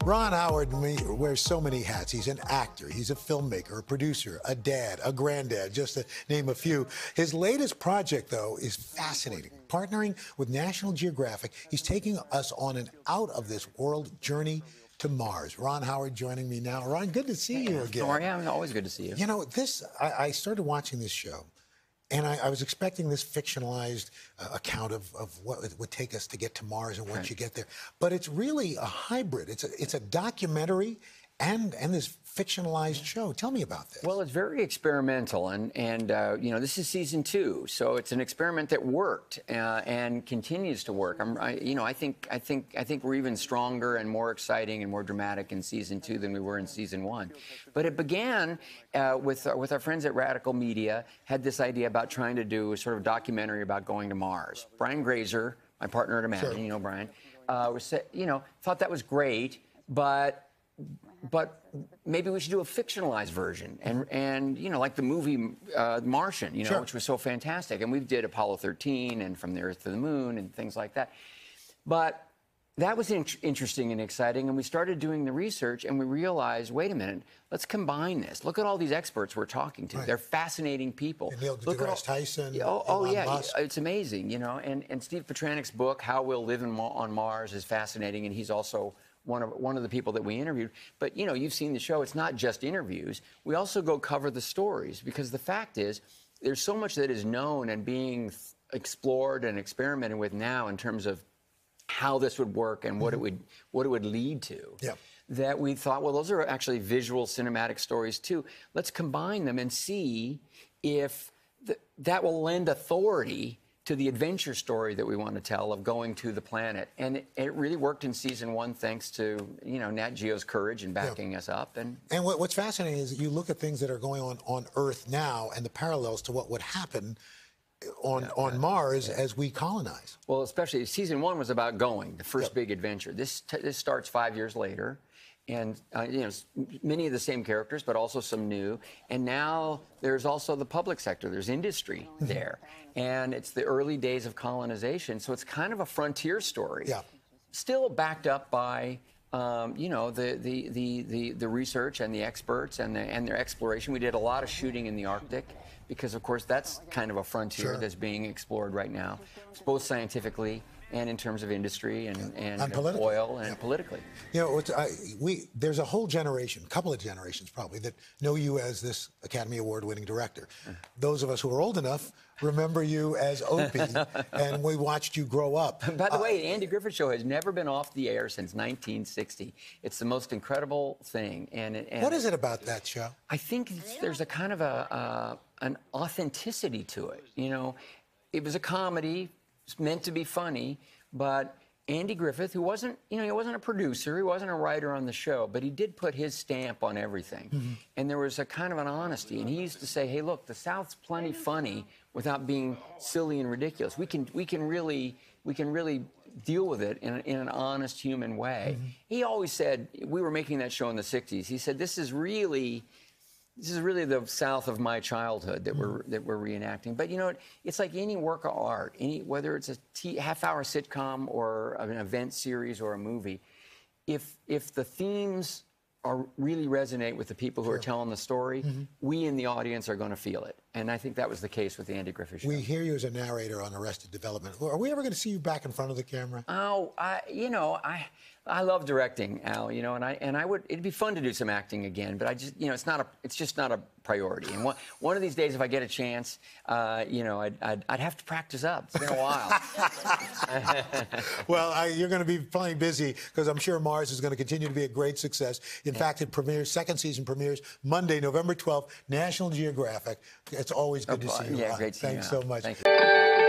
Ron Howard wears so many hats. He's an actor, he's a filmmaker, a producer, a dad, a granddad, just to name a few. His latest project, though, is fascinating. Partnering with National Geographic, he's taking us on an out-of-this-world journey to Mars. Ron Howard joining me now. Ron, good to see you again. How are you? Always good to see you. You know, I started watching this show, and I was expecting this fictionalized account of what it would take us to get to Mars and once you get there. But it's really a hybrid. It's a documentary and this fictionalized show. Tell me about this. Well, it's very experimental, and you know, this is season 2, so it's an experiment that worked and continues to work. I think we're even stronger and more exciting and more dramatic in season 2 than we were in season 1. But it began with our friends at Radical Media had this idea about trying to do a sort of documentary about going to Mars. Brian Grazer, my partner at Imagine, you know Brian, thought that was great, but maybe we should do a fictionalized version, and you know, like the movie Martian, you know, which was so fantastic, and we did Apollo 13 and From the Earth to the Moon and things like that. But that was interesting and exciting, and we started doing the research, and we realized, wait a minute, let's combine this. Look at all these experts we're talking to; they're fascinating people. And Neil deGrasse Tyson. Musk. It's amazing, you know. And Steve Petranik's book, How We'll Live on Mars, is fascinating, and he's also one of the people that we interviewed. But, you know, you've seen the show. It's not just interviews. We also go cover the stories, because the fact is there's so much that is known and being explored and experimented with now in terms of how this would work and what it would lead to, that we thought, well, those are actually visual cinematic stories too. Let's combine them and see if that will lend authority to the adventure story that we want to tell of going to the planet. And it really worked in season 1, thanks to, you know, Nat Geo's courage in backing us up. And what's fascinating is that you look at things that are going on Earth now and the parallels to what would happen on Mars as we colonize. Well, especially season 1 was about going, the first big adventure. This starts 5 years later. And, you know, many of the same characters, but also some new. And now there's also the public sector. There's industry there. And it's the early days of colonization. So it's kind of a frontier story. Still backed up by, you know, the research and the experts and their exploration. We did a lot of shooting in the Arctic, because, of course, that's kind of a frontier that's being explored right now, both scientifically and in terms of industry and oil and politically. You know, there's a whole generation, couple of generations probably, that know you as this Academy Award-winning director. Those of us who are old enough remember you as Opie, and we watched you grow up. By the way, the Andy Griffith Show has never been off the air since 1960. It's the most incredible thing. And what is it about that show? I think there's a kind of an authenticity to it. You know, it was a comedy. It's meant to be funny, but Andy Griffith, who wasn't, you know, he wasn't a producer, he wasn't a writer on the show, but he did put his stamp on everything. And there was a kind of an honesty. And he used to say, hey, look, the South's plenty funny without being silly and ridiculous. We can really deal with it in an honest, human way. He always said, we were making that show in the 60s. He said, this is really the South of my childhood that we're reenacting. But you know, it's like any work of art, whether it's a half-hour sitcom or an event series or a movie, if the themes really resonate with the people who are telling the story, we in the audience are going to feel it. And I think that was the case with the Andy Griffith Show. We hear you as a narrator on Arrested Development. Are we ever going to see you back in front of the camera? Oh, I love directing, Al. You know, it'd be fun to do some acting again. But it's just not a priority. And one of these days, if I get a chance, you know, I'd have to practice up. It's been a while. Well, you're going to be plenty busy, because I'm sure Mars is going to continue to be a great success. In fact, it premieres, second season premieres Monday, November 12th, National Geographic. It's always good to see you. Yeah, great to see you. Thanks so much. Thank you.